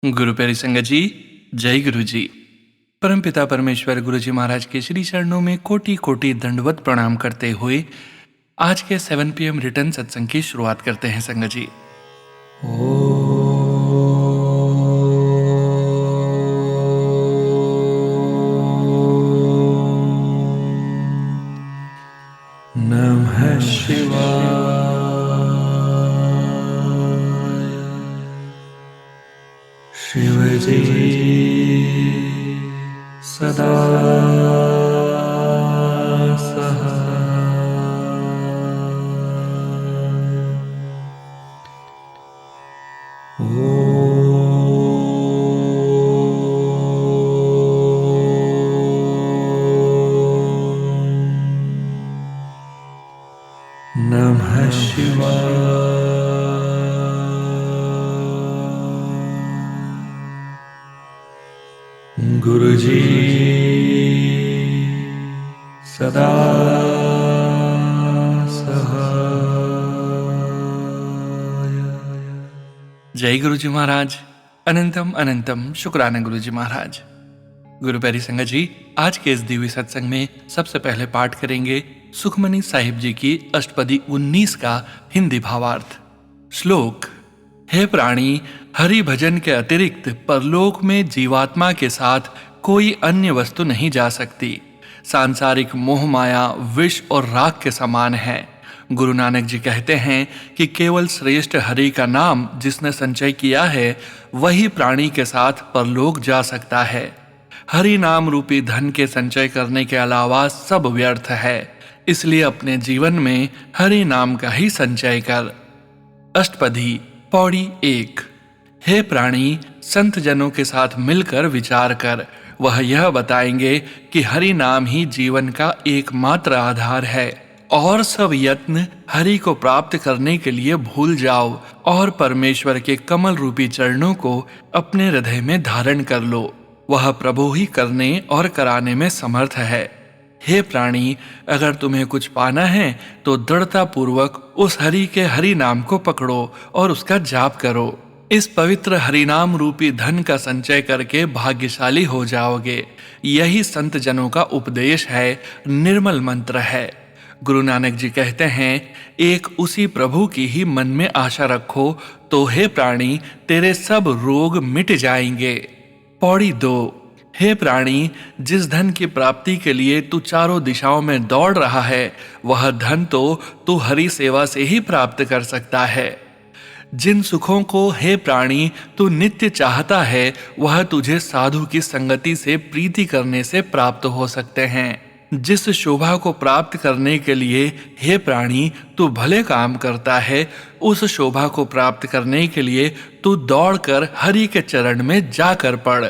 गुरु प्यारी संगत जी, जय गुरु जी। परमपिता परमेश्वर गुरु जी महाराज के श्री चरणों में कोटि कोटि दंडवत प्रणाम करते हुए आज के 7 PM रिटर्न सत्संग की शुरुआत करते हैं संगत जी। नमः शिवाय। शिव जी सदा नमः शिवाय। गुरु जी सदा सहाय। जय गुरु जी महाराज। अनंतम अनंतम शुक्राना गुरु जी महाराज। गुरु प्यारी संगत जी, आज के इस दिव्य सत्संग में सबसे पहले पाठ करेंगे सुखमनी साहिब जी की अष्टपदी 19 का हिंदी भावार्थ। श्लोक। हे प्राणी, हरि भजन के अतिरिक्त परलोक में जीवात्मा के साथ कोई अन्य वस्तु नहीं जा सकती। सांसारिक मोह माया विष और राख के समान है। गुरु नानक जी कहते हैं कि केवल श्रेष्ठ हरि का नाम जिसने संचय किया है वही प्राणी के साथ परलोक जा सकता है। हरि नाम रूपी धन के संचय करने के अलावा सब व्यर्थ है, इसलिए अपने जीवन में हरि नाम का ही संचय कर। अष्टपदी पौड़ी 1। हे प्राणी, संत जनों के साथ मिलकर विचार कर। वह यह बताएंगे कि हरि नाम ही जीवन का एकमात्र आधार है और सब यत्न हरि को प्राप्त करने के लिए भूल जाओ और परमेश्वर के कमल रूपी चरणों को अपने हृदय में धारण कर लो। वह प्रभु ही करने और कराने में समर्थ है। हे प्राणी, अगर तुम्हें कुछ पाना है तो दृढ़ता पूर्वक उस हरि के हरि नाम को पकड़ो और उसका जाप करो। इस पवित्र हरि नाम रूपी धन का संचय करके भाग्यशाली हो जाओगे। यही संत जनों का उपदेश है, निर्मल मंत्र है। गुरु नानक जी कहते हैं, एक उसी प्रभु की ही मन में आशा रखो तो हे प्राणी तेरे सब रोग मिट जाएंगे। पौड़ी 2। हे प्राणी, जिस धन की प्राप्ति के लिए तू चारों दिशाओं में दौड़ रहा है वह धन तो तू हरि सेवा से ही प्राप्त कर सकता है। जिन सुखों को हे प्राणी तू नित्य चाहता है वह तुझे साधु की संगति से प्रीति करने से प्राप्त हो सकते हैं। जिस शोभा को प्राप्त करने के लिए हे प्राणी तू भले काम करता है उस शोभा को प्राप्त करने के लिए तू दौड़कर हरि के चरण में जाकर पड़।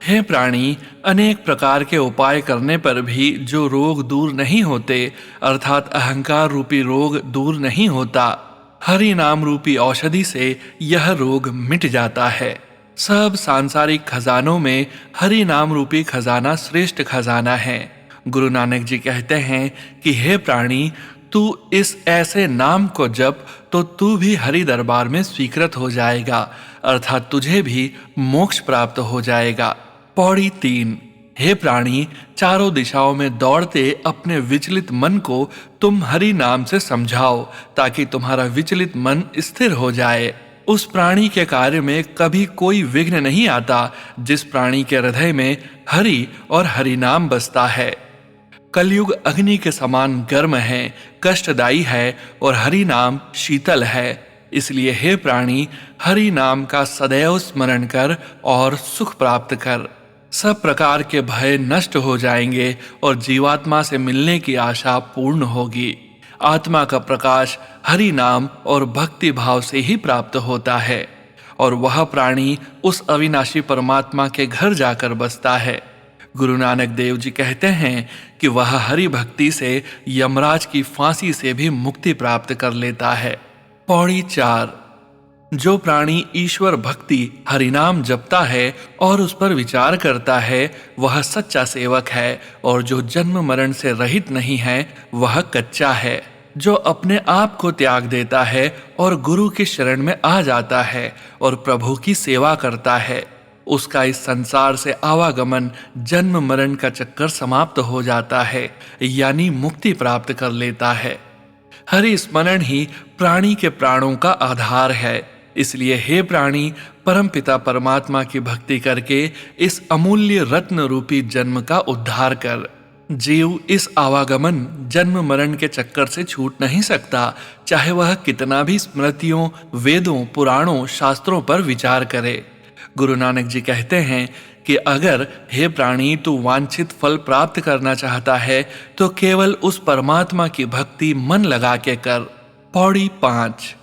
हे प्राणी, अनेक प्रकार के उपाय करने पर भी जो रोग दूर नहीं होते अर्थात अहंकार रूपी रोग दूर नहीं होता, हरि नाम रूपी औषधि से यह रोग मिट जाता है। सब सांसारिक खजानों में हरि नाम रूपी खजाना श्रेष्ठ खजाना है। गुरु नानक जी कहते हैं कि हे प्राणी, तू इस ऐसे नाम को जप तो तू भी हरि दरबार में स्वीकृत हो जाएगा अर्थात तुझे भी मोक्ष प्राप्त हो जाएगा। पौड़ी 3। हे प्राणी, चारों दिशाओं में दौड़ते अपने विचलित मन को तुम हरि नाम से समझाओ ताकि तुम्हारा विचलित मन स्थिर हो जाए। उस प्राणी के कार्य में कभी कोई विघ्न नहीं आता जिस प्राणी के हृदय में हरि और हरि नाम बसता है। कलयुग अग्नि के समान गर्म है, कष्टदायी है और हरि नाम शीतल है। इसलिए हे प्राणी, हरि नाम का सदैव स्मरण कर और सुख प्राप्त कर। सब प्रकार के भय नष्ट हो जाएंगे और जीवात्मा से मिलने की आशा पूर्ण होगी। आत्मा का प्रकाश हरि नाम और भक्ति भाव से ही प्राप्त होता है और वह प्राणी उस अविनाशी परमात्मा के घर जाकर बसता है। गुरु नानक देव जी कहते हैं कि वह हरि भक्ति से यमराज की फांसी से भी मुक्ति प्राप्त कर लेता है। पौड़ी 4। जो प्राणी ईश्वर भक्ति हरिनाम जपता है और उस पर विचार करता है वह सच्चा सेवक है और जो जन्म मरण से रहित नहीं है वह कच्चा है। जो अपने आप को त्याग देता है और गुरु की शरण में आ जाता है और प्रभु की सेवा करता है उसका इस संसार से आवागमन जन्म मरण का चक्कर समाप्त हो जाता है, यानी मुक्ति प्राप्त कर लेता है। हरि स्मरण ही प्राणी के प्राणों का आधार है। इसलिए हे प्राणी, परमपिता परमात्मा की भक्ति करके इस अमूल्य रत्न रूपी जन्म का उद्धार कर। जीव इस आवागमन जन्म मरण के चक्कर से छूट नहीं सकता, चाहे वह कितना भी स्मृतियों, वेदों, पुराणों, शास्त्रों पर विचार करे। गुरु नानक जी कहते हैं कि अगर हे प्राणी तू वांछित फल प्राप्त करना चाहता है तो केवल उस परमात्मा की भक्ति मन लगा के कर। पौड़ी 5।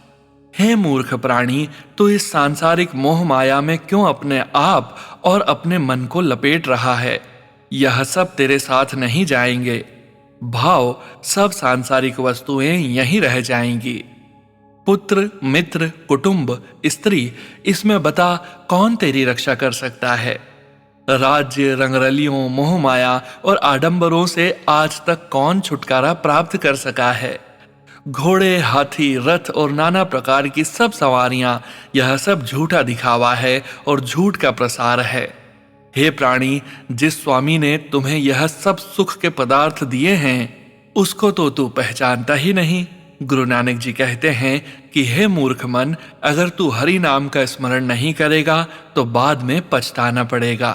हे मूर्ख प्राणी, तू इस सांसारिक मोह माया में क्यों अपने आप और अपने मन को लपेट रहा है? यह सब तेरे साथ नहीं जाएंगे। भाव सब सांसारिक वस्तुएं यहीं रह जाएंगी। पुत्र, मित्र, कुटुंब, स्त्री, इसमें बता कौन तेरी रक्षा कर सकता है? राज्य, रंगरलियों, मोहमाया और आडंबरों से आज तक कौन छुटकारा प्राप्त कर सका है? घोड़े, हाथी, रथ और नाना प्रकार की सब सवारियां, यह सब झूठा दिखावा है और झूठ का प्रसार है। हे प्राणी, जिस स्वामी ने तुम्हें यह सब सुख के पदार्थ दिए हैं उसको तो तू पहचानता ही नहीं। गुरु नानक जी कहते हैं कि हे मूर्ख मन, अगर तू हरि नाम का स्मरण नहीं करेगा तो बाद में पछताना पड़ेगा।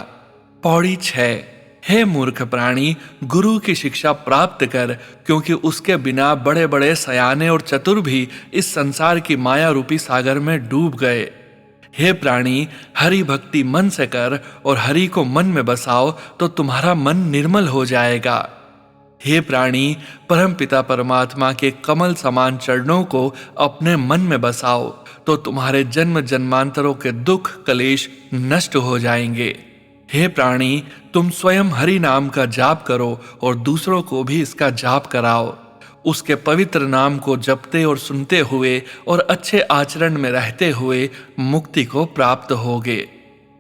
पौड़ी 6। हे मूर्ख प्राणी, गुरु की शिक्षा प्राप्त कर, क्योंकि उसके बिना बड़े बड़े सयाने और चतुर भी इस संसार की माया रूपी सागर में डूब गए। हे प्राणी, हरि भक्ति मन से कर और हरि को मन में बसाओ तो तुम्हारा मन निर्मल हो जाएगा। हे प्राणी, परमपिता परमात्मा के कमल समान चरणों को अपने मन में बसाओ तो तुम्हारे जन्म जन्मांतरों के दुख कलेश नष्ट हो जाएंगे। हे प्राणी, तुम स्वयं हरि नाम का जाप करो और दूसरों को भी इसका जाप कराओ। उसके पवित्र नाम को जपते और सुनते हुए और अच्छे आचरण में रहते हुए मुक्ति को प्राप्त होगे।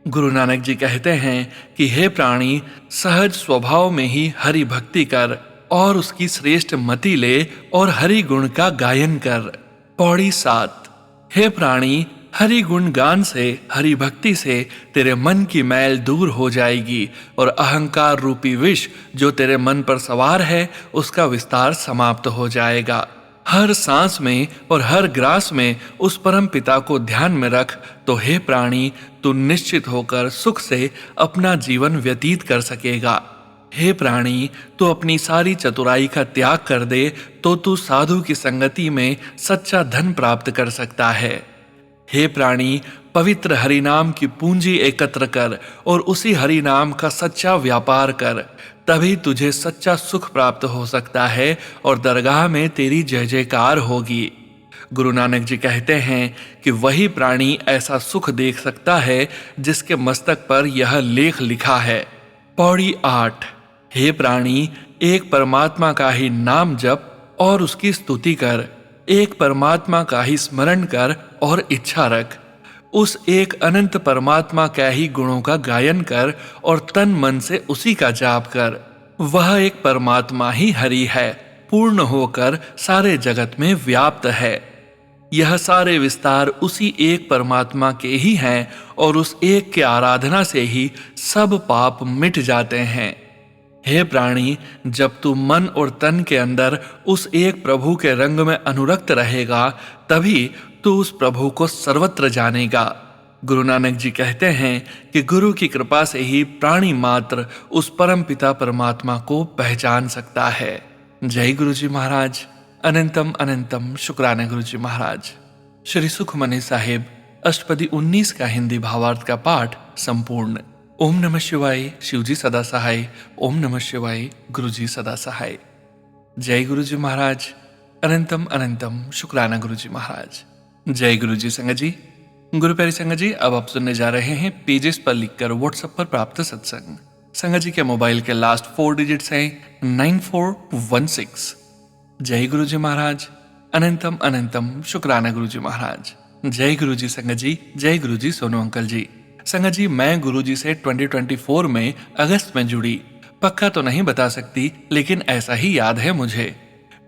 गुरु नानक जी कहते हैं कि हे प्राणी, सहज स्वभाव में ही हरि भक्ति कर और उसकी श्रेष्ठ मति ले और हरि गुण का गायन कर। पौड़ी 7। हे प्राणी, हरि गुण गान से, हरि भक्ति से तेरे मन की मैल दूर हो जाएगी और अहंकार रूपी विष जो तेरे मन पर सवार है उसका विस्तार समाप्त हो जाएगा। हर सांस में और हर ग्रास में उस परम पिता को ध्यान में रख तो हे प्राणी, तू निश्चित होकर सुख से अपना जीवन व्यतीत कर सकेगा। हे प्राणी, तू अपनी सारी चतुराई का त्याग कर दे तो तू साधु की संगति में सच्चा धन प्राप्त कर सकता है। हे प्राणी, पवित्र हरिनाम की पूंजी एकत्र कर और उसी हरिनाम का सच्चा व्यापार कर, तभी तुझे सच्चा सुख प्राप्त हो सकता है और दरगाह में तेरी जय जयकार होगी। गुरु नानक जी कहते हैं कि वही प्राणी ऐसा सुख देख सकता है जिसके मस्तक पर यह लेख लिखा है। पौड़ी 8। हे प्राणी, एक परमात्मा का ही नाम जप और उसकी स्तुति कर, एक परमात्मा का ही स्मरण कर और इच्छा रख। उस एक अनंत परमात्मा का ही गुणों का गायन कर और तन मन से उसी का जाप कर। वह एक परमात्मा ही हरि है, पूर्ण होकर सारे जगत में व्याप्त है। यह सारे विस्तार उसी एक परमात्मा के ही हैं और उस एक के आराधना से ही सब पाप मिट जाते हैं। हे प्राणी, जब तू मन और तन के अंदर उस एक प्रभु के रंग में अनुरक्त रहेगा तभी तू उस प्रभु को सर्वत्र जानेगा। गुरु नानक जी कहते हैं कि गुरु की कृपा से ही प्राणी मात्र उस परम पिता परमात्मा को पहचान सकता है। जय गुरु जी महाराज। अनंतम अनंतम शुक्राना गुरु जी महाराज। श्री सुखमनी साहिब अष्टपदी 19 का हिंदी भावार्थ का पाठ संपूर्ण। ओम नमः शिवाय। शिवजी सदा सहाय। ओम नमः शिवाय। गुरु जी सदा सहाय। जय गुरु जी महाराज। अनंतम अनंतम शुक्राना गुरु जी महाराज। जय गुरु जी। संगत जी, गुरु प्यारी संगत जी, अब आप सुनने जा रहे हैं पेजेस पर लिखकर व्हाट्सएप पर प्राप्त सत्संग। संगत जी के मोबाइल के लास्ट 4 डिजिट्स हैं 9416। जय गुरु जी महाराज। अनंतम अनंतम शुक्राना गुरु जी महाराज। जय गुरु जी। संगत जी, जय गुरु जी। सोनू अंकल जी। संगत जी, मैं गुरु जी से 2024 में अगस्त में जुड़ी। पक्का तो नहीं बता सकती, लेकिन ऐसा ही याद है मुझे।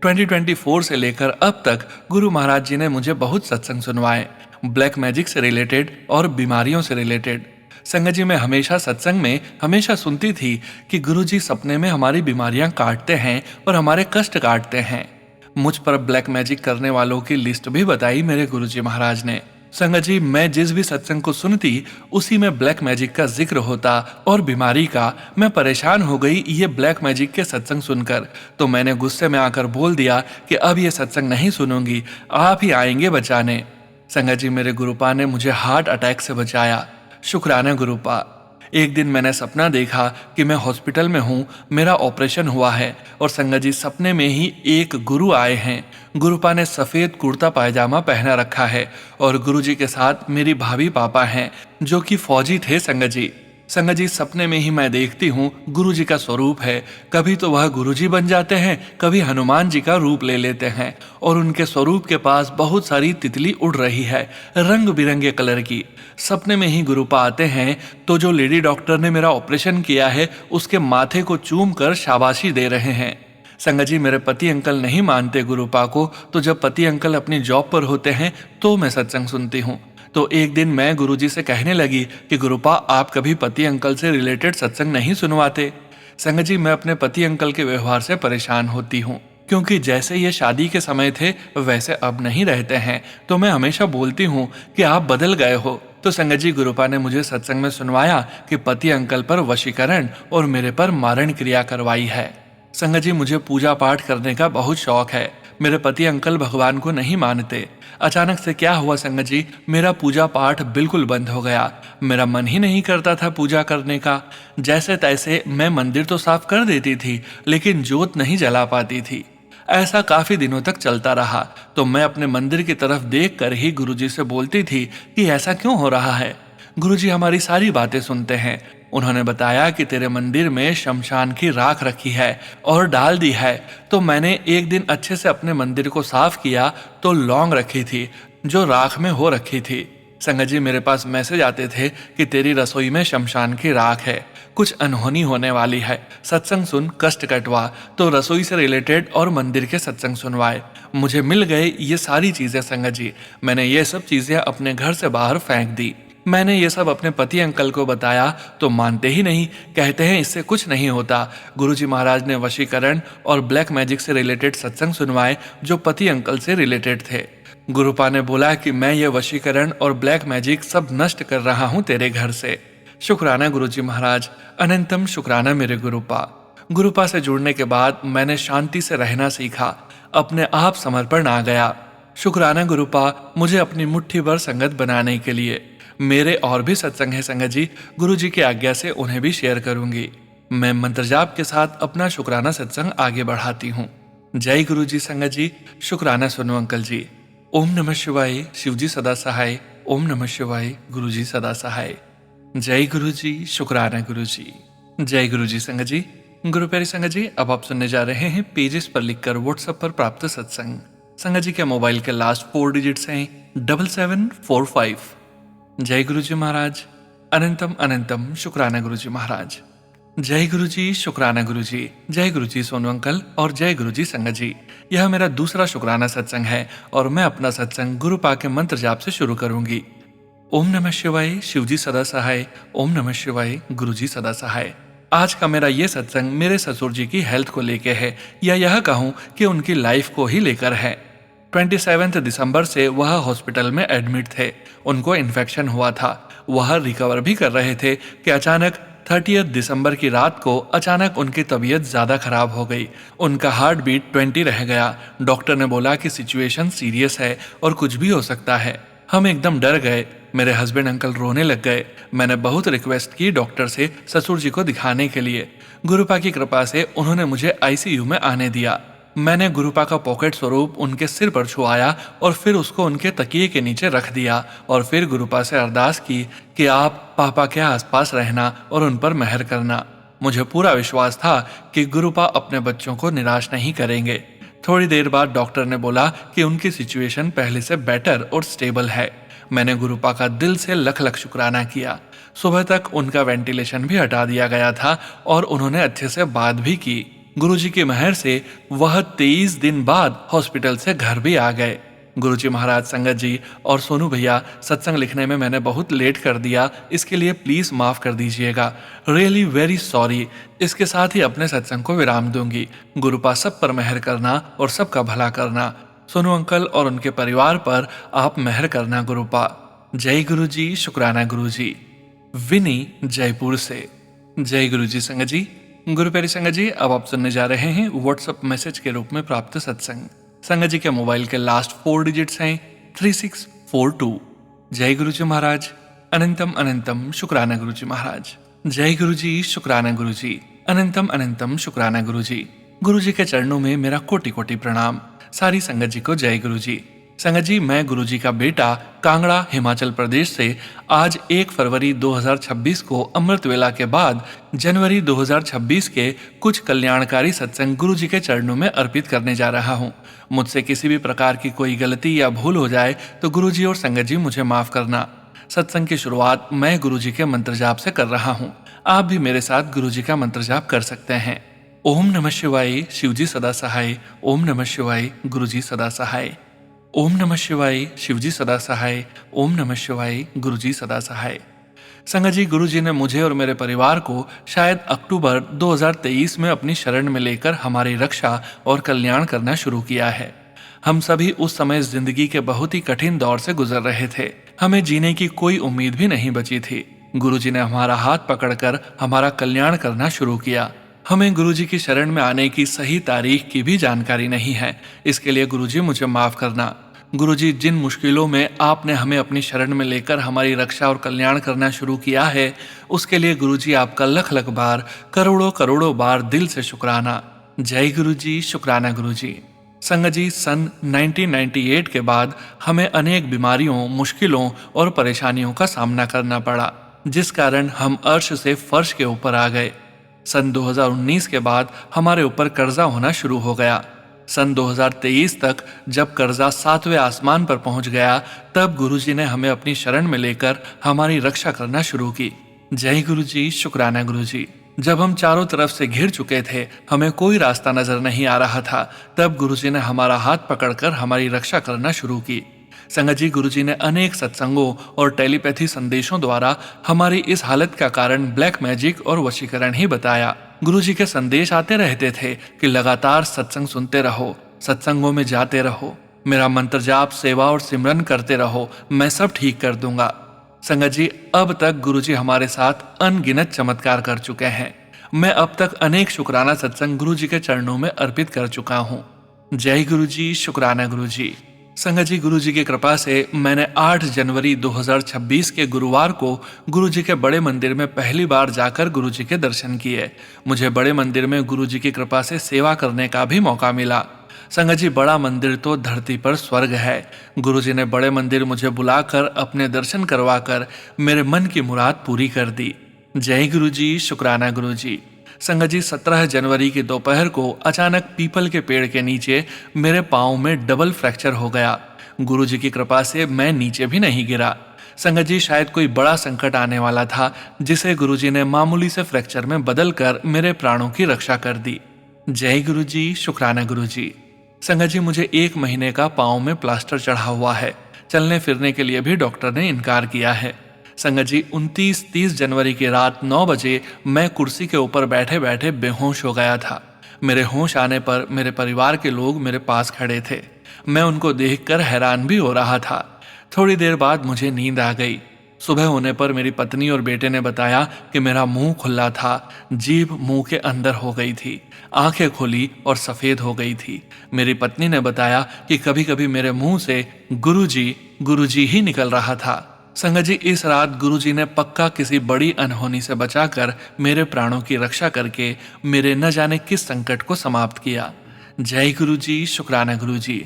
2024 से लेकर अब तक गुरु महाराज जी ने मुझे बहुत सत्संग सुनवाए, ब्लैक मैजिक से रिलेटेड और बीमारियों से रिलेटेड। संगत जी, मैं हमेशा सत्संग में हमेशा सुनती थी कि गुरुजी सपने में हमारी बीमारियां काटते हैं और हमारे कष्ट काटते हैं। मुझ पर ब्लैक मैजिक करने वालों की लिस्ट भी बताई मेरे गुरुजी महाराज ने। संगत जी, मैं जिस भी सत्संग को सुनती उसी में ब्लैक मैजिक का जिक्र होता और बीमारी का। मैं परेशान हो गई ये ब्लैक मैजिक के सत्संग सुनकर, तो मैंने गुस्से में आकर बोल दिया कि अब ये सत्संग नहीं सुनूंगी, आप ही आएंगे बचाने। संगत जी, मेरे गुरुपा ने मुझे हार्ट अटैक से बचाया। शुक्राना गुरुपा। एक दिन मैंने सपना देखा कि मैं हॉस्पिटल में हूँ, मेरा ऑपरेशन हुआ है और संगत जी सपने में ही एक गुरु आए हैं। गुरुपा ने सफेद कुर्ता पायजामा पहना रखा है और गुरुजी के साथ मेरी भाभी पापा हैं जो कि फौजी थे। संगत जी सपने में ही मैं देखती हूँ गुरुजी का स्वरूप है। कभी तो वह गुरुजी बन जाते हैं, कभी हनुमान जी का रूप ले लेते हैं और उनके स्वरूप के पास बहुत सारी तितली उड़ रही है, रंग बिरंगे कलर की। सपने में ही गुरुपा आते हैं तो जो लेडी डॉक्टर ने मेरा ऑपरेशन किया है उसके माथे को चूम कर शाबाशी दे रहे हैं। संगत जी, मेरे पति अंकल नहीं मानते गुरुपा को, तो जब पति अंकल अपनी जॉब पर होते हैं तो मैं सत्संग सुनती हूँ। तो एक दिन मैं गुरुजी से कहने लगी कि गुरुपा, आप कभी पति अंकल से रिलेटेड सत्संग नहीं सुनवाते। संगत जी, मैं अपने पति अंकल के व्यवहार से परेशान होती हूँ, क्योंकि जैसे ये शादी के समय थे वैसे अब नहीं रहते हैं। तो मैं हमेशा बोलती हूँ कि आप बदल गए हो। तो संगत जी, गुरुपा ने मुझे सत्संग में सुनवाया कि पति अंकल पर वशीकरण और मेरे पर मारण क्रिया करवाई है। संगत जी, मुझे पूजा पाठ करने का बहुत शौक है। मेरे पति अंकल भगवान को नहीं मानते। अचानक से क्या हुआ संगत जी, मेरा पूजा पाठ बिल्कुल बंद हो गया। मेरा मन ही नहीं करता था पूजा करने का। जैसे तैसे मैं मंदिर तो साफ कर देती थी, लेकिन जोत नहीं जला पाती थी। ऐसा काफी दिनों तक चलता रहा। तो मैं अपने मंदिर की तरफ देख कर ही गुरुजी से बोलती थी कि ऐसा क्यों हो रहा है। गुरुजी हमारी सारी बातें सुनते हैं। उन्होंने बताया कि तेरे मंदिर में शमशान की राख रखी है और डाल दी है। तो मैंने एक दिन अच्छे से अपने मंदिर को साफ किया तो लौंग रखी थी जो राख में हो रखी थी। संगत जी, मेरे पास मैसेज आते थे कि तेरी रसोई में शमशान की राख है, कुछ अनहोनी होने वाली है, सत्संग सुन, कष्ट कटवा। तो रसोई से रिलेटेड और मंदिर के सत्संग सुनवाए। मुझे मिल गए ये सारी चीजें संगत जी। मैंने ये सब चीजें अपने घर से बाहर फेंक दी। मैंने ये सब अपने पति अंकल को बताया तो मानते ही नहीं, कहते हैं इससे कुछ नहीं होता। गुरुजी महाराज ने वशीकरण और ब्लैक मैजिक से रिलेटेड सत्संग सुनवाए जो पति अंकल से रिलेटेड थे। गुरुपा ने बोला कि मैं ये वशीकरण और ब्लैक मैजिक सब नष्ट कर रहा हूँ तेरे घर से। शुक्राना गुरुजी महाराज, अनंतम शुक्राना मेरे गुरुपा। गुरुपा से जुड़ने के बाद मैंने शांति से रहना सीखा, अपने आप समर्पण आ गया। शुक्राना गुरुपा मुझे अपनी मुट्ठी भर संगत बनाने के लिए। मेरे और भी सत्संग है संगत जी, गुरुजी की आज्ञा से उन्हें भी शेयर करूंगी। मैं मंत्र जाप के साथ अपना शुक्राना सत्संग आगे बढ़ाती हूँ। जय गुरुजी संगत जी। शुक्राना सुनो अंकल जी। ओम नमः शिवाय, शिवजी सदा सहाय। ओम नमः शिवाय, गुरुजी सदा सहाय। जय गुरुजी, शुक्राना गुरुजी। जय गुरुजी संगत जी। गुरु प्यारी संगत जी, अब आप सुनने जा रहे हैं पेजेस पर लिखकर व्हाट्सएप पर प्राप्त सत्संग। संगत जी के मोबाइल के लास्ट 4 डिजिट्स हैं 7745। जय गुरुजी महाराज, अनंतम अनंतम शुक्राना गुरुजी महाराज। जय गुरुजी, शुक्राना गुरुजी। जय गुरुजी सोनू अंकल और जय गुरुजी संगत जी। यह मेरा दूसरा शुक्राना सत्संग है और मैं अपना सत्संग गुरुपा के मंत्र जाप से शुरू करूंगी। ओम नमः शिवाय, शिवजी सदा सहाय। ओम नमः शिवाय, गुरुजी सदा सहाय। आज का मेरा ये सत्संग मेरे ससुर जी की हेल्थ को लेके है, या यह कहूँ कि उनकी लाइफ को ही लेकर है। 27 दिसंबर से वह हॉस्पिटल में एडमिट थे। उनको इन्फेक्शन हुआ था, वह रिकवर भी कर रहे थे कि अचानक 30 दिसंबर की रात को अचानक उनकी तबीयत ज़्यादा खराब हो गई। उनका हार्ट बीट 20 रह गया। डॉक्टर ने बोला कि सिचुएशन सीरियस है और कुछ भी हो सकता है। हम एकदम डर गए। मेरे हस्बैंड अंकल रोने लग गए। मैंने बहुत रिक्वेस्ट की डॉक्टर से ससुर जी को दिखाने के लिए। गुरुपा की कृपा से उन्होंने मुझे आईसीयू में आने दिया। मैंने गुरुपा का पॉकेट स्वरूप उनके सिर पर छुआया और फिर उसको उनके तकिए के नीचे रख दिया और फिर गुरुपा से अरदास की कि आप पापा के आसपास रहना और उन पर मेहर करना। मुझे पूरा विश्वास था कि गुरुपा अपने बच्चों को निराश नहीं करेंगे। थोड़ी देर बाद डॉक्टर ने बोला कि उनकी सिचुएशन पहले से बेटर और स्टेबल है। मैंने गुरुपा का दिल से लख लख शुक्राना किया। सुबह तक उनका वेंटिलेशन भी हटा दिया गया था और उन्होंने अच्छे से बात भी की। गुरुजी की मेहर से वह 23 दिन बाद हॉस्पिटल से घर भी आ गए। गुरुजी महाराज, संगत जी और सोनू भैया, सत्संग लिखने में मैंने बहुत लेट कर दिया, इसके लिए प्लीज माफ कर दीजिएगा। Really very sorry. इसके साथ ही अपने सत्संग को विराम दूंगी। गुरुपा सब पर मेहर करना और सबका भला करना। सोनू अंकल और उनके परिवार पर आप मेहर करना गुरुपा। जय गुरुजी, शुक्राना गुरुजी। विनी, जयपुर से। जय गुरुजी संगत जी। गुरु प्यारी संगत जी, अब आप सुनने जा रहे हैं व्हाट्सएप मैसेज के रूप में प्राप्त सत्संग। संगत जी के मोबाइल के लास्ट 4 डिजिट्स हैं 3642। जय गुरुजी महाराज, अनंतम अनंतम शुक्राना गुरुजी महाराज। जय गुरुजी, शुक्राना गुरुजी, अनंतम अनंतम शुक्राना गुरुजी। गुरुजी के चरणों में मेरा कोटि कोटि प्रणाम। सारी संगत जी को जय गुरुजी। संगत जी, मैं गुरुजी का बेटा कांगड़ा, हिमाचल प्रदेश से आज 1 फरवरी 2026 को अमृत वेला के बाद जनवरी 2026 के कुछ कल्याणकारी सत्संग गुरुजी के चरणों में अर्पित करने जा रहा हूँ। मुझसे किसी भी प्रकार की कोई गलती या भूल हो जाए तो गुरुजी और संगत जी मुझे माफ करना। सत्संग की शुरुआत मैं गुरुजी के मंत्र जाप से कर रहा हूँ। आप भी मेरे साथ गुरुजी का मंत्र जाप कर सकते हैं। ओम नमः शिवाय, शिवजी सदा सहाय। ओम नमः शिवाय, गुरुजी सदा सहाय। ओम नमः शिवाय, शिवजी सदा सहाय। ओम नमः शिवाय, गुरुजी सदा सहाय। संगत जी, गुरुजी ने मुझे और मेरे परिवार को शायद अक्टूबर 2023 में अपनी शरण में लेकर हमारी रक्षा और कल्याण करना शुरू किया है। हम सभी उस समय जिंदगी के बहुत ही कठिन दौर से गुजर रहे थे। हमें जीने की कोई उम्मीद भी नहीं बची थी। गुरुजी ने हमारा हाथ पकड़कर हमारा कल्याण करना शुरू किया। हमें गुरुजी की शरण में आने की सही तारीख की भी जानकारी नहीं है। इसके लिए गुरुजी मुझे माफ करना। गुरुजी, जिन मुश्किलों में आपने हमें अपनी शरण में लेकर हमारी रक्षा और कल्याण करना शुरू किया है, उसके लिए गुरुजी आपका लख लख बार, करोड़ों करोड़ों बार दिल से शुक्राना। जय गुरुजी, शुक्राना गुरुजी। संगत जी, सन 1998 के बाद हमें अनेक बीमारियों, मुश्किलों और परेशानियों का सामना करना पड़ा, जिस कारण हम अर्श से फर्श के ऊपर आ गए। सन 2019 के बाद हमारे ऊपर कर्जा होना शुरू हो गया। सन 2023 तक जब कर्जा 7वें आसमान पर पहुंच गया, तब गुरुजी ने हमें अपनी शरण में लेकर हमारी रक्षा करना शुरू की। जय गुरुजी, शुक्राना गुरुजी। जब हम चारों तरफ से घिर चुके थे, हमें कोई रास्ता नजर नहीं आ रहा था, तब गुरुजी ने हमारा हाथ पकड़कर हमारी रक्षा करना शुरू की। संगत जी, गुरुजी ने अनेक सत्संगों और टेलीपैथी संदेशों द्वारा हमारी इस हालत का कारण ब्लैक मैजिक और वशीकरण ही बताया। गुरुजी के संदेश आते रहते थे कि लगातार सत्संग सुनते रहो, सत्संगों में जाते रहो, मेरा मंत्र जाप, सेवा और सिमरन करते रहो, मैं सब ठीक कर दूंगा। संगत जी, अब तक गुरुजी हमारे साथ अनगिनत चमत्कार कर चुके हैं। मैं अब तक अनेक शुक्राना सत्संग गुरुजी के चरणों में अर्पित कर चुका हूँ। जय गुरुजी, शुक्राना गुरुजी। संगत जी, गुरुजी की कृपा से मैंने 8 जनवरी 2026 के गुरुवार को गुरुजी के बड़े मंदिर में पहली बार जाकर गुरुजी के दर्शन किए। मुझे बड़े मंदिर में गुरुजी की कृपा से सेवा करने का भी मौका मिला। संगत जी, बड़ा मंदिर तो धरती पर स्वर्ग है। गुरुजी ने बड़े मंदिर मुझे बुलाकर अपने दर्शन करवाकर मेरे मन की मुराद पूरी कर दी। जय गुरुजी, शुक्राना गुरुजी। संगत जी, 17 जनवरी की दोपहर को अचानक पीपल के पेड़ के नीचे मेरे पाँव में डबल फ्रैक्चर हो गया। गुरुजी की कृपा से मैं नीचे भी नहीं गिरा। संगत जी, शायद कोई बड़ा संकट आने वाला था, जिसे गुरुजी ने मामूली से फ्रैक्चर में बदल कर मेरे प्राणों की रक्षा कर दी। जय गुरुजी, शुक्राना गुरुजी। संगत जी, मुझे 1 महीने का पाँव में प्लास्टर चढ़ा हुआ है। चलने फिरने के लिए भी डॉक्टर ने इनकार किया है। संगत जी, 29-30 जनवरी की रात 9 बजे मैं कुर्सी के ऊपर बैठे बैठे बेहोश हो गया था। मेरे होश आने पर मेरे परिवार के लोग मेरे पास खड़े थे। मैं उनको देखकर हैरान भी हो रहा था। थोड़ी देर बाद मुझे नींद आ गई। सुबह होने पर मेरी पत्नी और बेटे ने बताया कि मेरा मुंह खुला था, जीभ मुंह के अंदर हो गई थी, आंखें खुली और सफेद हो गई थी। मेरी पत्नी ने बताया कि कभी कभी मेरे मुंह से गुरुजी गुरुजी ही निकल रहा था। संगत जी, इस रात गुरुजी ने पक्का किसी बड़ी अनहोनी से बचाकर मेरे प्राणों की रक्षा करके मेरे न जाने किस संकट को समाप्त किया। जय गुरुजी, शुक्राना गुरुजी।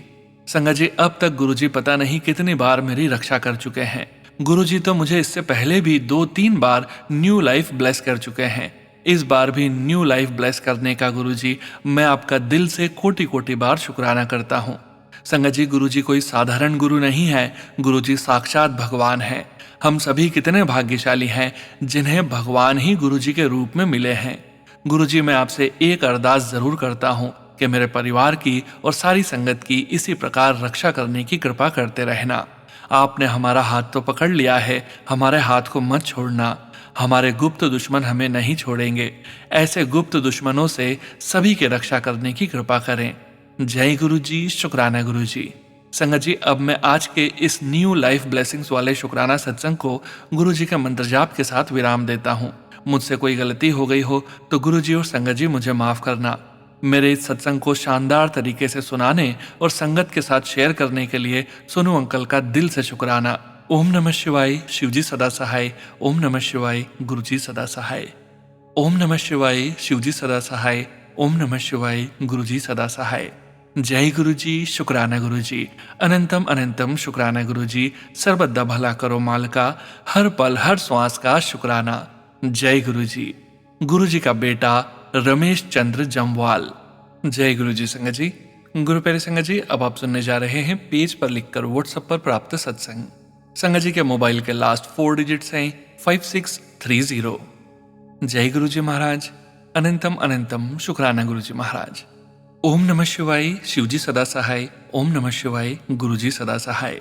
संगत जी, अब तक गुरुजी पता नहीं कितनी बार मेरी रक्षा कर चुके हैं। गुरुजी तो मुझे इससे पहले भी 2-3 बार न्यू लाइफ ब्लेस कर चुके हैं। इस बार भी न्यू लाइफ ब्लेस करने का गुरुजी मैं आपका दिल से कोटि कोटि बार शुक्राना करता हूँ। संगत जी, गुरुजी कोई साधारण गुरु नहीं है, गुरुजी साक्षात भगवान है। हम सभी कितने भाग्यशाली हैं जिन्हें भगवान ही गुरुजी के रूप में मिले हैं। गुरुजी, मैं आपसे एक अरदास जरूर करता हूँ कि मेरे परिवार की और सारी संगत की इसी प्रकार रक्षा करने की कृपा करते रहना। आपने हमारा हाथ तो पकड़ लिया है, हमारे हाथ को मत छोड़ना। हमारे गुप्त दुश्मन हमें नहीं छोड़ेंगे। ऐसे गुप्त दुश्मनों से सभी की रक्षा करने की कृपा करें। जय गुरु जी, शुक्राना गुरु जी। संगत जी, अब मैं आज के इस न्यू लाइफ ब्लेसिंग्स वाले शुक्राना सत्संग को गुरु जी के मंत्र जाप के साथ विराम देता हूँ। मुझसे कोई गलती हो गई हो तो गुरु जी और संगत जी मुझे माफ करना। मेरे इस सत्संग को शानदार तरीके से सुनाने और संगत के साथ शेयर करने के लिए सोनू अंकल का दिल से शुक्राना। ओम नमः शिवाय, शिवजी सदा सहाय। ओम नमः शिवाय, गुरुजी सदा सहाय। ओम नमः शिवाय, शिवजी सदा सहाय। ओम नमः शिवाय, गुरुजी सदा सहाय। जय गुरु जी, शुक्राना गुरु जी। अनंतम अनंतम शुक्राना गुरु जी। सर्वदा भला करो माल का, हर पल हर श्वास का शुक्राना। जय गुरु जी। गुरु जी का बेटा रमेश चंद्र जमवाल। जय गुरु जी। संगत जी, गुरु प्यारे संगत जी, अब आप सुनने जा रहे हैं पेज पर लिखकर व्हाट्सएप पर प्राप्त सत्संग। संगत जी के मोबाइल के लास्ट 4 डिजिट्स हैं 5630। जय गुरु जी महाराज। अनंतम अनंतम शुक्राना गुरु जी महाराज। ओम नमः शिवाय, शिवजी सदा सहाय। ओम नमः शिवाय, गुरुजी सदा सहाय।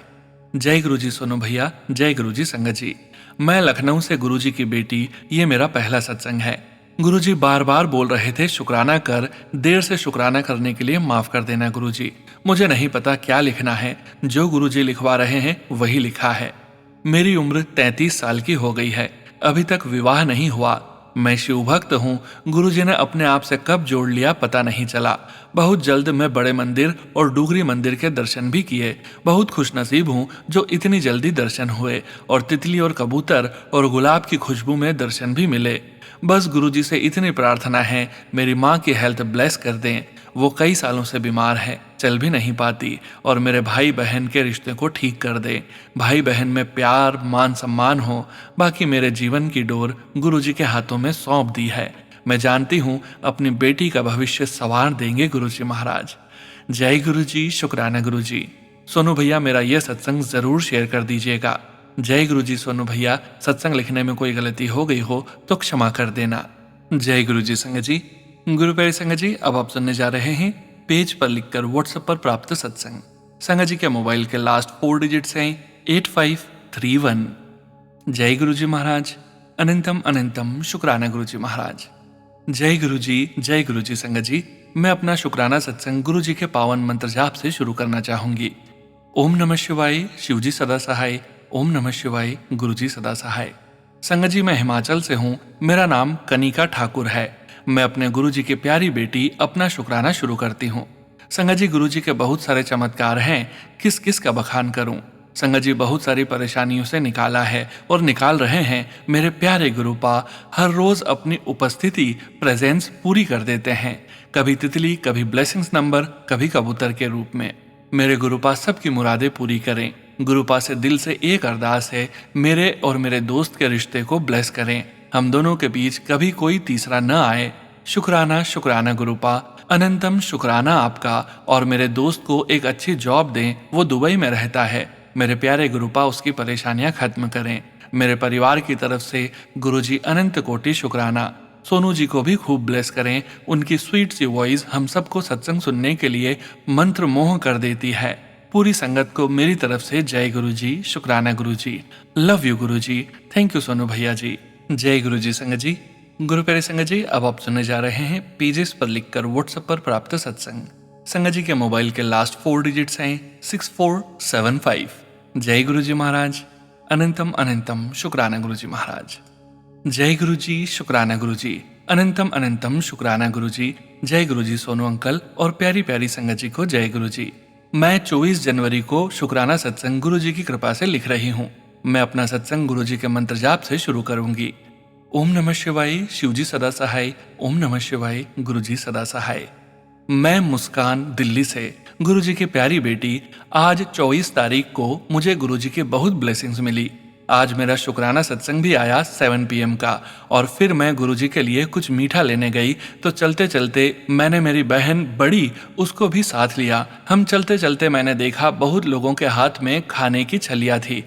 जय गुरु जी सोनू भैया। जय गुरु जी संगत जी। मैं लखनऊ से गुरु जी की बेटी, ये मेरा पहला सत्संग है। गुरु जी बार बार बोल रहे थे शुक्राना कर, देर से शुक्राना करने के लिए माफ कर देना गुरु जी। मुझे नहीं पता क्या लिखना है, जो गुरु जी लिखवा रहे हैं वही लिखा है। मेरी उम्र 33 साल की हो गई है, अभी तक विवाह नहीं हुआ। मैं शिव भक्त हूँ। गुरु जी ने अपने आप से कब जोड़ लिया पता नहीं चला। बहुत जल्द मैं बड़े मंदिर और डूगरी मंदिर के दर्शन भी किए। बहुत खुशनसीब हूँ जो इतनी जल्दी दर्शन हुए, और तितली और कबूतर और गुलाब की खुशबू में दर्शन भी मिले। बस गुरु जी से इतनी प्रार्थना है, मेरी माँ की हेल्थ ब्लेस कर दें। वो कई सालों से बीमार है, चल भी नहीं पाती, और मेरे भाई बहन के रिश्ते को ठीक कर दे। भाई बहन में प्यार मान सम्मान हो। बाकी मेरे जीवन की डोर गुरु जी के हाथों में सौंप दी है। मैं जानती हूँ अपनी बेटी का भविष्य संवार देंगे गुरु जी महाराज। जय गुरु जी, शुक्राना गुरु जी। सोनू भैया, मेरा यह सत्संग जरूर शेयर कर दीजिएगा। जय गुरु जी सोनू भैया। सत्संग लिखने में कोई गलती हो गई हो तो क्षमा कर देना। जय गुरु जी संगत जी। गुरु प्यारे संगत जी, अब आप सुनने जा रहे हैं पेज पर लिखकर व्हाट्सएप पर प्राप्त सत्संग। संगत जी के मोबाइल के लास्ट 4 डिजिट्स हैं 8531। जय गुरु जी महाराज। अनंतम अनंतम शुक्राना गुरु जी महाराज। जय गुरु जी। जय गुरु जी संगत जी। मैं अपना शुक्राना सत्संग गुरु जी के पावन मंत्र जाप से शुरू करना चाहूंगी। ओम नमः शिवाय, शिवजी सदा सहाय। ओम नमः शिवाय, गुरुजी सदा सहाय। संगत जी, मैं हिमाचल से हूँ। मेरा नाम कनिका ठाकुर है। मैं अपने गुरु जी की प्यारी बेटी अपना शुक्राना शुरू करती हूँ। संगत जी, गुरु जी के बहुत सारे चमत्कार हैं, किस किस का बखान करूं। संगत जी, बहुत सारी परेशानियों से निकाला है और निकाल रहे हैं। मेरे प्यारे गुरुपा हर रोज अपनी उपस्थिति प्रेजेंस पूरी कर देते हैं, कभी तितली, कभी ब्लेसिंग्स नंबर, कभी कबूतर के रूप में। मेरे गुरुपा सबकी मुरादें पूरी करें। गुरुपा से दिल से एक अरदास है, मेरे और मेरे दोस्त के रिश्ते को ब्लेस करें। हम दोनों के बीच कभी कोई तीसरा न आए। शुक्राना शुक्राना गुरुपा। अनंतम शुक्राना आपका, और मेरे दोस्त को एक अच्छी जॉब दें। वो दुबई में रहता है। मेरे प्यारे गुरुपा उसकी परेशानियां खत्म करें। मेरे परिवार की तरफ से गुरुजी अनंत कोटि शुक्राना। सोनू जी को भी खूब ब्लेस करें। उनकी स्वीट सी वॉइस हम सबको सत्संग सुनने के लिए मंत्र मोह कर देती है। पूरी संगत को मेरी तरफ से जय गुरु जी, शुक्राना गुरु जी, love you Guru ji, thank you Sonu भैया जी। जय गुरु जी संगत जी। गुरु प्यारे संगत जी, अब आप सुनने जा रहे हैं पेजेस पर लिखकर व्हाट्सएप पर प्राप्त सत्संग। संगत जी के मोबाइल के लास्ट 4 डिजिट्स हैं 6475। जय गुरु जी महाराज। अनंतम अनंतम शुक्राना गुरु जी महाराज। जय गुरु जी, शुक्राना गुरु जी। अनंतम अनंतम शुक्राना गुरु जी। जय गुरु जी सोनू अंकल और प्यारी प्यारी संगत जी को जय गुरु जी। मैं 24 जनवरी को शुक्राना सत्संग गुरु जी की कृपा से लिख रही हूँ। मैं अपना सत्संग गुरु जी के मंत्र जाप से शुरू करूंगी। ओम नमः शिवाय, शिवजी सदा सहाय। ओम नमः शिवाय, गुरुजी सदा सहाय। मैं मुस्कान, दिल्ली से, गुरुजी की प्यारी बेटी। आज 24 तारीख को मुझे गुरुजी की बहुत ब्लेसिंग्स मिली। आज मेरा शुक्राना सत्संग भी आया 7 PM का, और फिर मैं गुरुजी के लिए कुछ मीठा लेने गई तो चलते चलते मैंने मेरी बहन बड़ी उसको भी साथ लिया। हम चलते चलते मैंने देखा बहुत लोगों के हाथ में खाने की छलियाँ थी।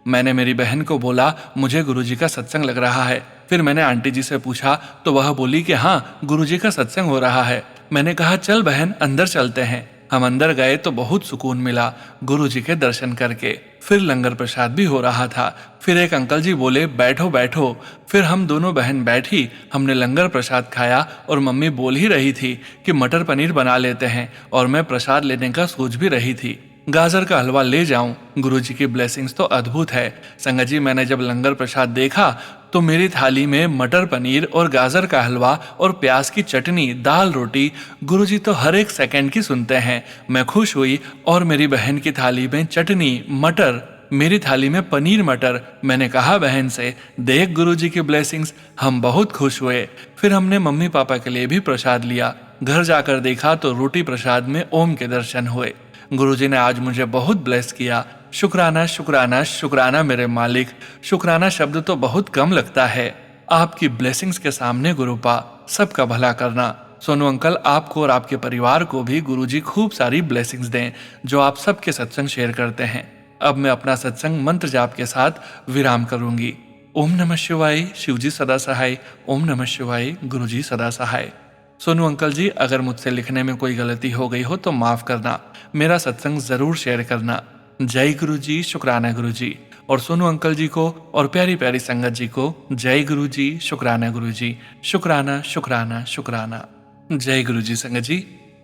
मैंने मेरी बहन को बोला मुझे गुरुजी का सत्संग लग रहा है। फिर मैंने आंटी जी से पूछा तो वह बोली कि हाँ, गुरुजी का सत्संग हो रहा है। मैंने कहा चल बहन अंदर चलते हैं। हम अंदर गए तो बहुत सुकून मिला गुरुजी के दर्शन करके। फिर लंगर प्रसाद भी हो रहा था। फिर एक अंकल जी बोले बैठो बैठो। फिर हम दोनों बहन बैठी, हमने लंगर प्रसाद खाया और मम्मी बोल ही रही थी कि मटर पनीर बना लेते हैं, और मैं प्रसाद लेने का सोच भी रही थी। गाजर का हलवा ले जाऊं, गुरुजी की ब्लेसिंग्स तो अद्भुत है। संगत जी, मैंने जब लंगर प्रसाद देखा तो मेरी थाली में मटर पनीर और गाजर का हलवा और प्याज की चटनी, दाल रोटी। गुरुजी तो हर एक सेकंड की सुनते हैं। मैं खुश हुई और मेरी बहन की थाली में चटनी मटर, मेरी थाली में पनीर मटर। मैंने कहा बहन से देख गुरुजी की ब्लेसिंग्स। हम बहुत खुश हुए। फिर हमने मम्मी पापा के लिए भी प्रसाद लिया। घर जाकर देखा तो रोटी प्रसाद में ओम के दर्शन हुए। गुरुजी ने आज मुझे बहुत ब्लेस किया। शुक्राना शुक्राना शुक्राना मेरे मालिक। शुक्राना शब्द तो बहुत कम लगता है। आपकी ब्लेसिंग्स के सामने गुरुपा सबका भला करना। सोनू अंकल, आपको और आपके परिवार को भी गुरुजी खूब सारी ब्लेसिंग्स दें जो आप सबके सत्संग शेयर करते हैं। अब मैं अपना सत्संग मंत्र जाप के साथ विराम करूंगी। ओम नमः शिवाय, शिवजी सदा सहाय। ओम नमः शिवाय, गुरुजी सदा सहाय। सोनू अंकल जी, अगर मुझसे लिखने में कोई गलती हो गई हो तो माफ करना। मेरा सत्संग जरूर शेयर करना। जय गुरु जी, शुक्राना गुरु जी। और सोनू अंकल जी को और प्यारी प्यारी संगत जी को जय गुरु जी, शुक्राना गुरु जी। शुक्राना शुक्राना शुक्राना। जय गुरु जी। संगत जी,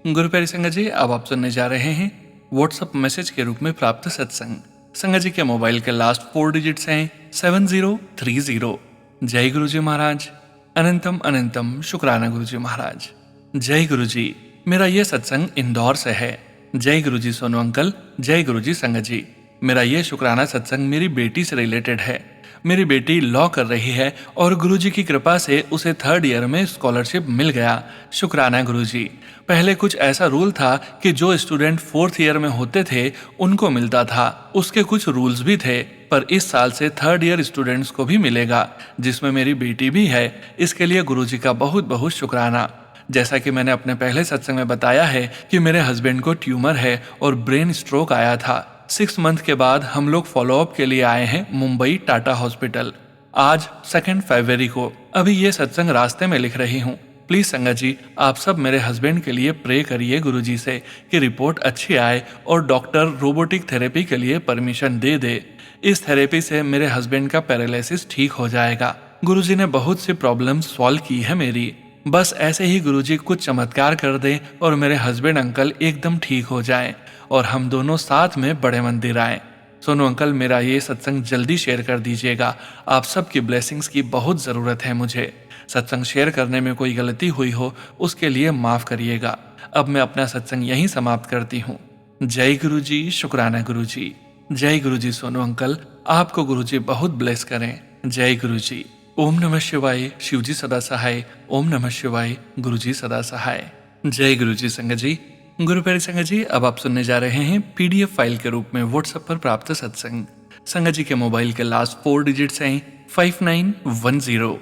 गुरु प्यारी संगत जी, अब आप सुनने जा रहे हैं व्हाट्सएप मैसेज के रूप में प्राप्त सत्संग। संगत जी के मोबाइल के लास्ट 4 डिजिट्स हैं 7030। जय गुरु जी महाराज। अनंतम अनंतम शुक्राना गुरु जी महाराज। जय गुरु जी। मेरा ये सत्संग इंदौर से है। जय गुरु जी सोनू अंकल। जय गुरु जी संगत जी। मेरा ये शुक्राना सत्संग मेरी बेटी से रिलेटेड है। मेरी बेटी लॉ कर रही है और गुरुजी की कृपा से उसे 3rd ईयर में स्कॉलरशिप मिल गया। शुक्राना गुरुजी। पहले कुछ ऐसा रूल था कि जो स्टूडेंट 4th ईयर में होते थे उनको मिलता था, उसके कुछ रूल्स भी थे, पर इस साल से 3rd ईयर स्टूडेंट्स को भी मिलेगा, जिसमें मेरी बेटी भी है। इसके लिए गुरुजी का बहुत बहुत शुक्राना। जैसा कि मैंने अपने पहले सत्संग में बताया है कि मेरे हस्बैंड को ट्यूमर है और ब्रेन स्ट्रोक आया था। 6 मंथ के बाद हम लोग फॉलोअप के लिए आए हैं मुंबई टाटा हॉस्पिटल। आज 2 फरवरी को। अभी ये सत्संग रास्ते में लिख रही हूँ। प्लीज संगत जी, आप सब मेरे हस्बैंड के लिए प्रे करिए गुरुजी से कि रिपोर्ट अच्छी आए और डॉक्टर रोबोटिक थेरेपी के लिए परमिशन दे दे। इस थेरेपी से मेरे हस्बैंड का पैरालिसिस ठीक हो जाएगा। गुरुजी ने बहुत सी प्रॉब्लम सॉल्व की है मेरी। बस ऐसे ही गुरुजी कुछ चमत्कार कर दे और मेरे हस्बैंड अंकल एकदम ठीक हो जाएं और हम दोनों साथ में बड़े मंदिर आएं। सोनू अंकल, मेरा ये सत्संग जल्दी शेयर कर दीजिएगा। आप सबकी ब्लेसिंग्स की बहुत ज़रूरत है मुझे। सत्संग शेयर करने में कोई गलती हुई हो उसके लिए माफ़ करिएगा। अब मैं अपना सत्संग यहीं समाप्त करती हूँ। जय गुरु जी, शुक्राना गुरु जी। जय गुरु जी सोनू अंकल, आपको गुरु जी बहुत ब्लेस करें। जय गुरु जी। ओम नमः शिवाय, शिवजी सदा सहाय। ओम नमः शिवाय, गुरुजी सदा सहाय। जय गुरुजी। संगत जी, गुरु प्यारी संगत जी, अब आप सुनने जा रहे हैं PDF फाइल के रूप में व्हाट्सएप पर प्राप्त सत्संग। संगत जी के मोबाइल के लास्ट 4 डिजिट्स हैं 5910।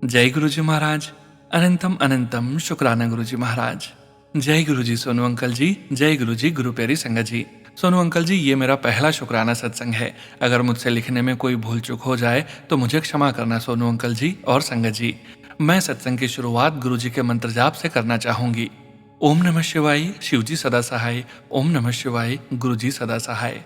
जय गुरुजी महाराज। अनंतम अनंतम शुक्राना गुरुजी महाराज। जय गुरुजी सोनू अंकल जी। जय गुरुजी गुरु प्यारी संगत जी। सोनू अंकल जी, ये मेरा पहला शुक्राना सत्संग है। अगर मुझसे लिखने में कोई भूल चूक हो जाए तो मुझे क्षमा करना सोनू अंकल जी और संगत जी। मैं सत्संग की शुरुआत गुरुजी के मंत्र जाप से करना चाहूंगी। ओम नमः शिवाय, शिवजी सदा सहाय। ओम नमः शिवाय, गुरुजी सदा सहाय।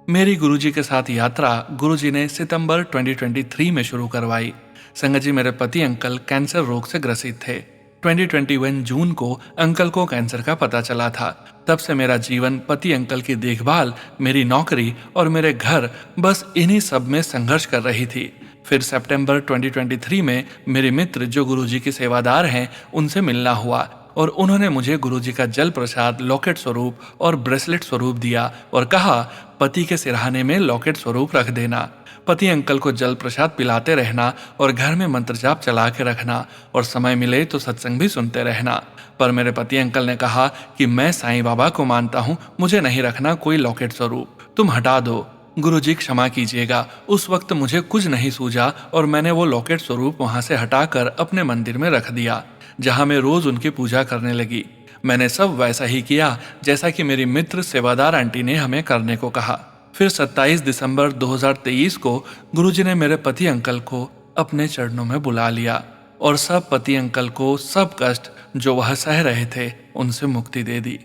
मेरी गुरुजी के साथ यात्रा गुरुजी ने सितंबर 2023 में शुरू करवाई। संगत जी, मेरे पति अंकल कैंसर रोग से ग्रसित थे। 2021 जून को अंकल को कैंसर का पता चला था। तब से मेरा जीवन पति अंकल की देखभाल, मेरी नौकरी और मेरे घर, बस इन्हीं सब में संघर्ष कर रही थी। फिर सितंबर 2023 में मेरे मित्र जो गुरुजी के सेवादार हैं उनसे मिलना हुआ और उन्होंने मुझे गुरुजी का जल प्रसाद, लॉकेट स्वरूप और ब्रेसलेट स्वरूप दिया और कहा पति के सिरहाने में लॉकेट स्वरूप रख देना। पति अंकल को जल प्रसाद पिलाते रहना और घर में मंत्र जाप चला के रखना और समय मिले तो सत्संग भी सुनते रहना। पर मेरे पति अंकल ने कहा कि मैं साईं बाबा को मानता हूँ, मुझे नहीं रखना कोई लॉकेट स्वरूप, तुम हटा दो। गुरुजी क्षमा कीजिएगा, उस वक्त मुझे कुछ नहीं सूझा और मैंने वो लॉकेट स्वरूप वहां से हटाकर अपने मंदिर में रख दिया, जहां मैं रोज उनकी पूजा करने लगी। मैंने सब वैसा ही किया जैसा कि मेरी मित्र सेवादार आंटी ने हमें करने को कहा। फिर 27 दिसंबर 2023 को गुरुजी ने मेरे पति अंकल को अपने चरणों में बुला लिया और सब पति अंकल को सब कष्ट जो वह सह रहे थे उनसे मुक्ति दे दी।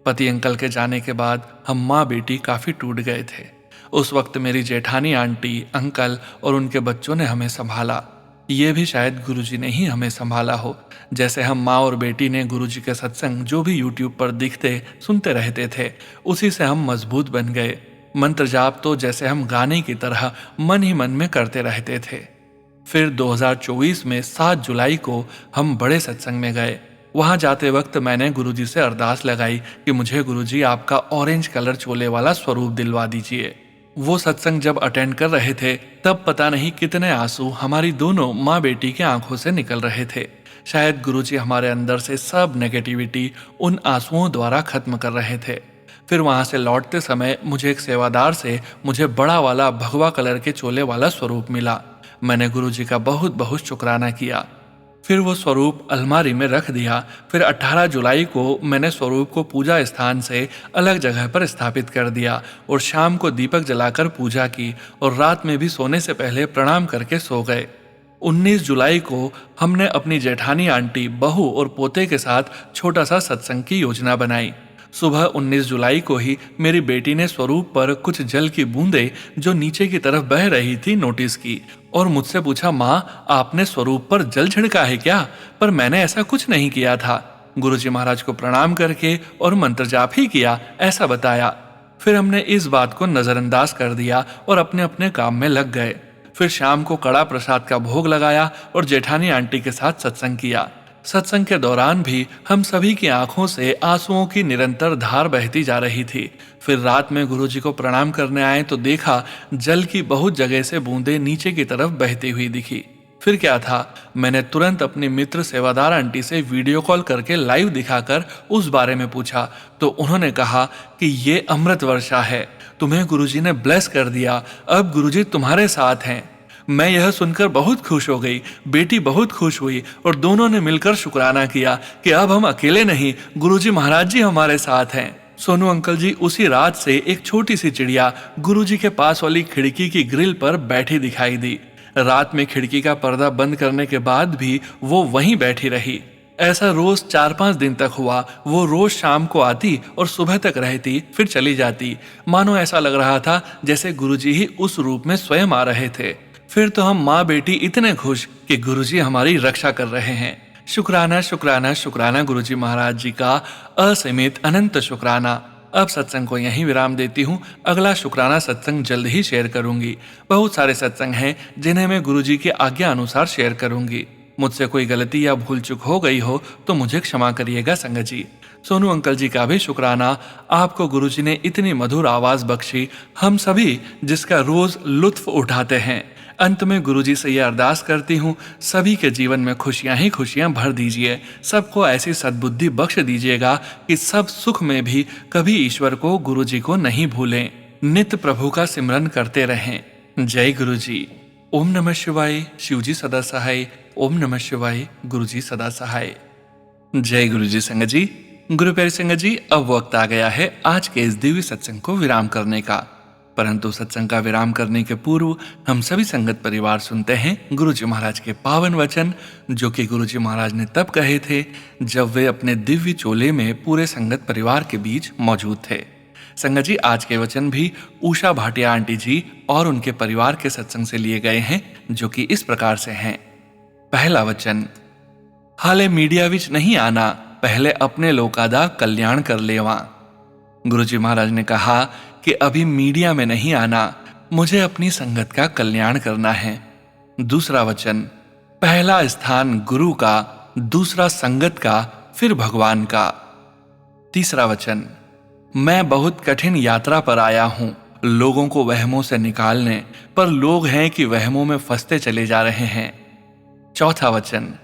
पति अंकल के जाने के बाद हम माँ बेटी काफी टूट गए थे। उस वक्त मेरी जेठानी आंटी, अंकल और उनके बच्चों ने हमें संभाला। ये भी शायद गुरुजी ने ही हमें संभाला हो। जैसे हम माँ और बेटी ने गुरुजी के सत्संग जो भी यूट्यूब पर दिखते सुनते रहते थे, उसी से हम मजबूत बन गए। मंत्र जाप तो जैसे हम गाने की तरह मन ही मन में करते रहते थे। फिर 2024 में 7 जुलाई को हम बड़े सत्संग में गए। वहां जाते वक्त मैंने गुरुजी से अरदास लगाई कि मुझे गुरुजी आपका ऑरेंज कलर चोले वाला स्वरूप दिलवा दीजिए। वो सत्संग जब अटेंड कर रहे थे तब पता नहीं कितने आंसू हमारी दोनों माँ बेटी के आंखों से निकल रहे थे। शायद गुरुजी हमारे अंदर से सब नेगेटिविटी उन आंसुओं द्वारा खत्म कर रहे थे। फिर वहां से लौटते समय मुझे एक सेवादार से मुझे बड़ा वाला भगवा कलर के चोले वाला स्वरूप मिला। मैंने गुरुजी का बहुत बहुत शुक्राना किया। फिर वो स्वरूप अलमारी में रख दिया। फिर 18 जुलाई को मैंने स्वरूप को पूजा स्थान से अलग जगह पर स्थापित कर दिया और शाम को दीपक जलाकर पूजा की और रात में भी सोने से पहले प्रणाम करके सो गए। 19 जुलाई को हमने अपनी जेठानी आंटी, बहू और पोते के साथ छोटा सा सत्संग की योजना बनाई। सुबह 19 जुलाई को ही मेरी बेटी ने स्वरूप पर कुछ जल की बूंदें जो नीचे की तरफ बह रही थी नोटिस की और मुझसे पूछा, माँ आपने स्वरूप पर जल छिड़का है क्या? पर मैंने ऐसा कुछ नहीं किया था। गुरुजी महाराज को प्रणाम करके और मंत्र जाप ही किया, ऐसा बताया। फिर हमने इस बात को नजरअंदाज कर दिया और अपने अपने काम में लग गए। फिर शाम को कड़ा प्रसाद का भोग लगाया और जेठानी आंटी के साथ सत्संग किया। सत्संग के दौरान भी हम सभी की आंखों से आंसुओं की निरंतर धार बहती जा रही थी। फिर रात में गुरुजी को प्रणाम करने आए तो देखा जल की बहुत जगह से बूंदें नीचे की तरफ बहती हुई दिखी। फिर क्या था, मैंने तुरंत अपनी मित्र सेवादार आंटी से वीडियो कॉल करके लाइव दिखाकर उस बारे में पूछा तो उन्होंने कहा कि ये अमृत वर्षा है, तुम्हें गुरुजी ने ब्लेस कर दिया, अब गुरुजी तुम्हारे साथ हैं। मैं यह सुनकर बहुत खुश हो गई। बेटी बहुत खुश हुई और दोनों ने मिलकर शुक्राना किया कि अब हम अकेले नहीं, गुरुजी महाराज जी हमारे साथ हैं। सोनू अंकल जी उसी रात से एक छोटी सी चिड़िया गुरुजी के पास वाली खिड़की की ग्रिल पर बैठी दिखाई दी। रात में खिड़की का पर्दा बंद करने के बाद भी वो वहीं बैठी रही। ऐसा रोज 4-5 दिन तक हुआ। वो रोज शाम को आती और सुबह तक रहती, फिर चली जाती। मानो ऐसा लग रहा था जैसे गुरुजी ही उस रूप में स्वयं आ रहे थे। फिर तो हम माँ बेटी इतने खुश कि गुरुजी हमारी रक्षा कर रहे हैं। शुक्राना शुक्राना शुक्राना गुरुजी महाराज जी का असीमित अनंत शुक्राना। अब सत्संग को यहीं विराम देती हूँ। अगला शुक्राना सत्संग जल्द ही शेयर करूंगी। बहुत सारे सत्संग हैं जिन्हें मैं गुरुजी की आज्ञा अनुसार शेयर करूंगी। मुझसे कोई गलती या भूल चूक हो गई हो तो मुझे क्षमा करिएगा संगत जी। सोनू अंकल जी का भी शुक्राना। आपको गुरुजी ने इतनी मधुर आवाज बख्शी, हम सभी जिसका रोज लुत्फ उठाते हैं। अंत में गुरुजी से यह अरदास करती हूँ, सभी के जीवन में खुशियां ही खुशियां भर दीजिए। सबको ऐसी सद्बुद्धि बख्श दीजिएगा कि सब सुख में भी कभी ईश्वर को, गुरुजी को नहीं भूलें। नित्य प्रभु का सिमरन करते रहें। जय गुरुजी। ओम नमः शिवाय। शिवजी सदा सहाय। ओम नमः शिवाय। गुरुजी सदा सहाय। जय गुरुजी संगत जी। गुरु प्यारे संगत जी, अब वक्त आ गया है आज के इस दिव्य सत्संग को विराम करने का। परंतु सत्संग का विराम करने के पूर्व हम सभी संगत परिवार सुनते हैं गुरुजी महाराज के पावन वचन, जो कि गुरुजी महाराज ने तब कहे थे जब वे अपने दिव्य चोले में पूरे संगत परिवार के बीच मौजूद थे। संगत जी, आज के वचन भी उषा भाटिया आंटी जी और उनके परिवार के सत्संग से लिए गए हैं, जो कि इस प्रकार से हैं। पहला वचन, हाले मीडिया विच नहीं आना, पहले अपने लोका दा कल्याण कर लेवा। गुरुजी महाराज ने कहा कि अभी मीडिया में नहीं आना, मुझे अपनी संगत का कल्याण करना है। दूसरा वचन, पहला स्थान गुरु का, दूसरा संगत का, फिर भगवान का। तीसरा वचन, मैं बहुत कठिन यात्रा पर आया हूं लोगों को वहमों से निकालने, पर लोग हैं कि वहमों में फंसते चले जा रहे हैं। चौथा वचन,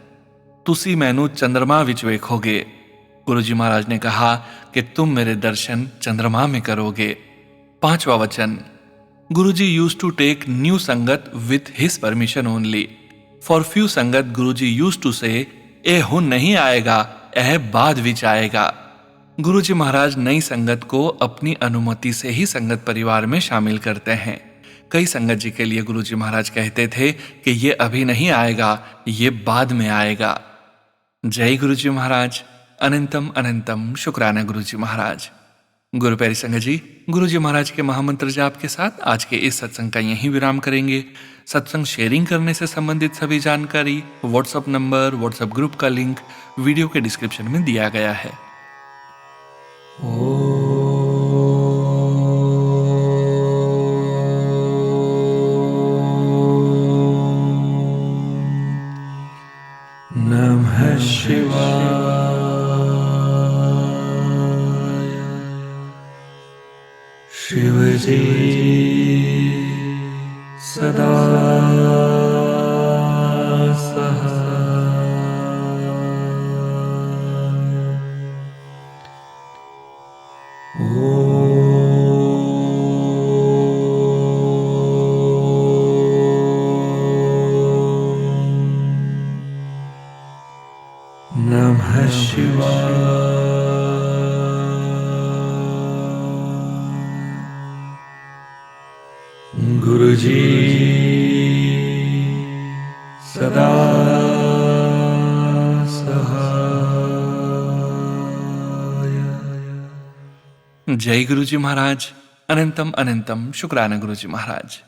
तुसी मैनू चंद्रमा विच वेखोगे। गुरुजी महाराज ने कहा कि तुम मेरे दर्शन चंद्रमा में करोगे। पांचवा वचन, गुरुजी यूज्ड टू टेक न्यू संगत with his permission only. For few संगत गुरुजी यूज्ड टू से ए हुन नहीं आएगा, यह बाद विच आएगा। गुरुजी महाराज नई संगत को अपनी अनुमति से ही संगत परिवार में शामिल करते हैं। कई संगत जी के लिए गुरुजी महाराज कहते थे कि ये अभी नहीं आएगा, ये बाद में आएगा। जय गुरु जी महाराज। अनंतम अनंतम शुक्राना गुरु जी महाराज। गुरु प्यारी संगत जी, गुरु जी महाराज के महामंत्र जाप के साथ आज के इस सत्संग का यहीं विराम करेंगे। सत्संग शेयरिंग करने से संबंधित सभी जानकारी, व्हाट्सएप नंबर, व्हाट्सएप ग्रुप का लिंक वीडियो के डिस्क्रिप्शन में दिया गया है। नमः शिवाय। शिव जी सदा नमः शिवाय। गुरु जी सदा सहाय। जय गुरु जी महाराज। अनंतम अनंतम शुक्राना गुरु जी महाराज।